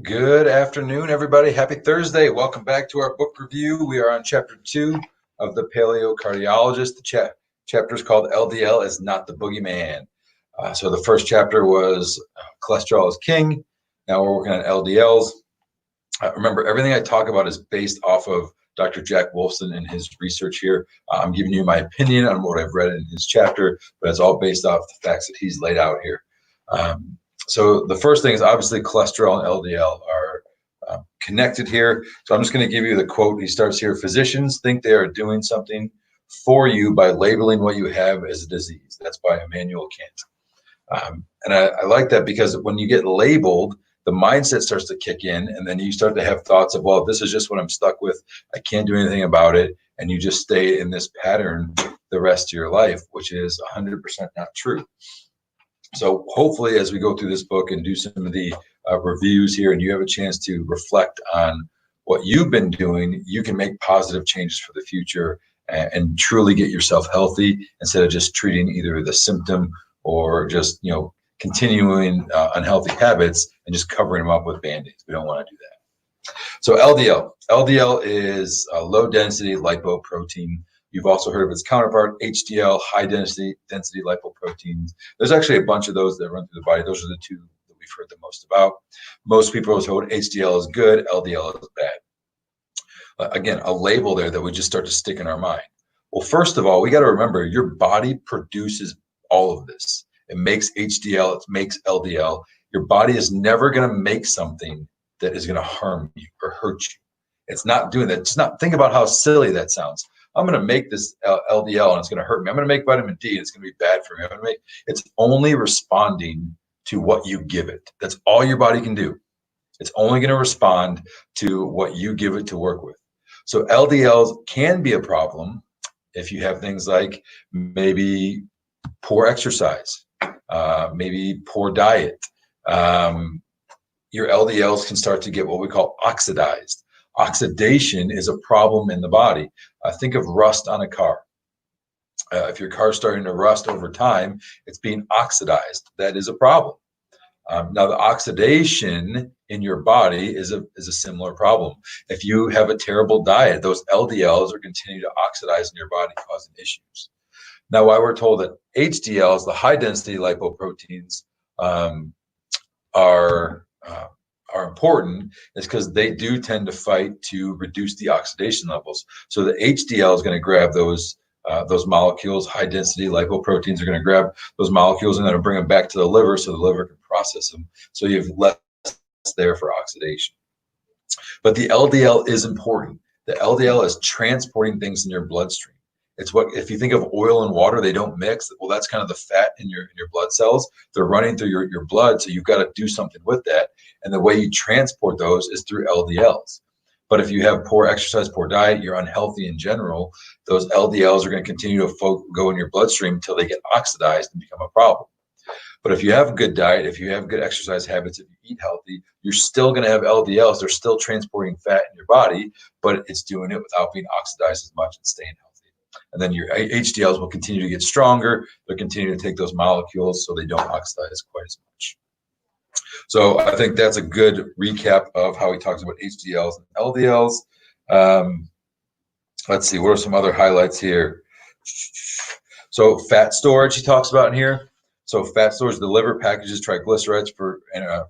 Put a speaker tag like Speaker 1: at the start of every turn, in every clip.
Speaker 1: Good afternoon, everybody. Happy Thursday. Welcome back to our book review. We are on chapter 2 of the Paleo Cardiologist. The chapter is called LDL is Not the Boogie Man. So the first chapter was cholesterol is king. Now we're working on LDLs. Remember, everything I talk about is based off of Dr. Jack Wolfson and his research here. I'm giving you my opinion on what I've read in his chapter, but it's all based off the facts that he's laid out here. So the first thing is obviously cholesterol and LDL are connected here. So I'm just going to give you the quote. He starts here: physicians think they are doing something for you by labeling what you have as a disease. That's by Immanuel Kant. And I like that because when you get labeled, the mindset starts to kick in, and then you start to have thoughts of, well, this is just what I'm stuck with. I can't do anything about it. And you just stay in this pattern the rest of your life, which is 100% not true. So hopefully, as we go through this book and do some of the reviews here, and you have a chance to reflect on what you've been doing, you can make positive changes for the future and truly get yourself healthy instead of just treating either the symptom or just continuing unhealthy habits and just covering them up with Band-Aids. We don't want to do that. So LDL is a low density lipoprotein. You've also heard of its counterpart, HDL, high density lipoproteins. There's actually a bunch of those that run through the body. Those are the two that we've heard the most about. Most people are told HDL is good, LDL is bad. Again, a label there that we just start to stick in our mind. Well, first of all, we got to remember your body produces all of this. It makes HDL, it makes LDL. Your body is never going to make something that is going to harm you or hurt you. It's not doing that. Just not think about how silly that sounds. I'm going to make this LDL and it's going to hurt me. I'm going to make vitamin D and it's going to be bad for me. It's only responding to what you give it. That's all your body can do. It's only going to respond to what you give it to work with. So LDLs can be a problem if you have things like maybe poor exercise, maybe poor diet. Your LDLs can start to get what we call oxidized. Oxidation is a problem in the body. Think of rust on a car. If your car's starting to rust over time, it's being oxidized. That is a problem. Now, the oxidation in your body is a similar problem. If you have a terrible diet, those LDLs are continuing to oxidize in your body, causing issues. Now, why we're told that HDLs, the high density lipoproteins, are important is because they do tend to fight to reduce the oxidation levels. So the HDL is going to grab those molecules. High density lipoproteins are going to grab those molecules and then bring them back to the liver so the liver can process them. So you have less there for oxidation. But the LDL is important. The LDL is transporting things in your bloodstream. It's what, if you think of oil and water, they don't mix. Well, that's kind of the fat in your blood cells. They're running through your blood, so you've got to do something with that. And the way you transport those is through LDLs. But if you have poor exercise, poor diet, you're unhealthy in general, those LDLs are going to continue to go in your bloodstream until they get oxidized and become a problem. But if you have a good diet, if you have good exercise habits, if you eat healthy, you're still going to have LDLs. They're still transporting fat in your body, but it's doing it without being oxidized as much and staying healthy. And then your HDLs will continue to get stronger. They'll continue to take those molecules so they don't oxidize quite as much. So I think that's a good recap of how he talks about HDLs and LDLs. Let's see, what are some other highlights here? So fat storage he talks about in here. So fat storage, the liver packages triglycerides for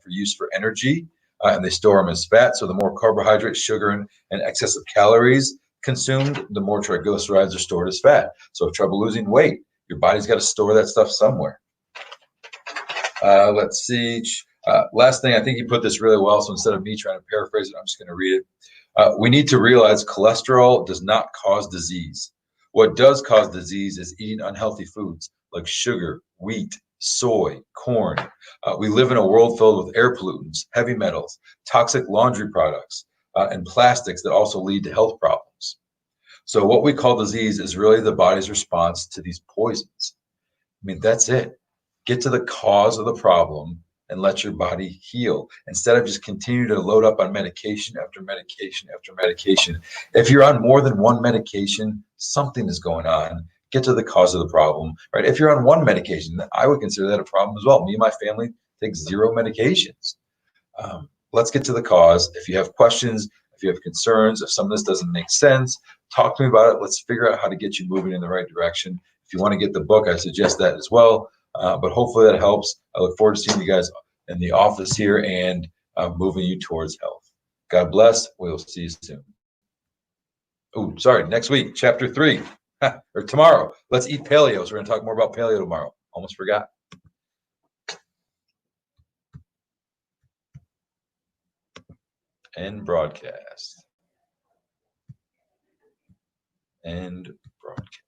Speaker 1: use for energy, and they store them as fat. So the more carbohydrates, sugar, and excessive calories consumed, the more triglycerides are stored as fat. So if trouble losing weight, your body's got to store that stuff somewhere. Let's see. Last thing, I think you put this really well, so instead of me trying to paraphrase it, I'm just going to read it. We need to realize cholesterol does not cause disease. What does cause disease is eating unhealthy foods like sugar, wheat, soy, corn. We live in a world filled with air pollutants, heavy metals, toxic laundry products, and plastics that also lead to health problems. So what we call disease is really the body's response to these poisons. I mean, that's it. Get to the cause of the problem and let your body heal instead of just continue to load up on medication after medication after medication. If you're on more than one medication, something is going on. Get to the cause of the problem, right? If you're on one medication, I would consider that a problem as well. Me and my family take 0 medications. let's get to the cause. If you have questions, if you have concerns, if some of this doesn't make sense, talk to me about it. Let's figure out how to get you moving in the right direction. If you want to get the book, I suggest that as well. But hopefully that helps. I look forward to seeing you guys in the office here and moving you towards health. God bless. We'll see you soon. Oh, sorry. Next week, chapter 3, or tomorrow. Let's eat paleo. So we're going to talk more about paleo tomorrow. Almost forgot. End broadcast. End broadcast.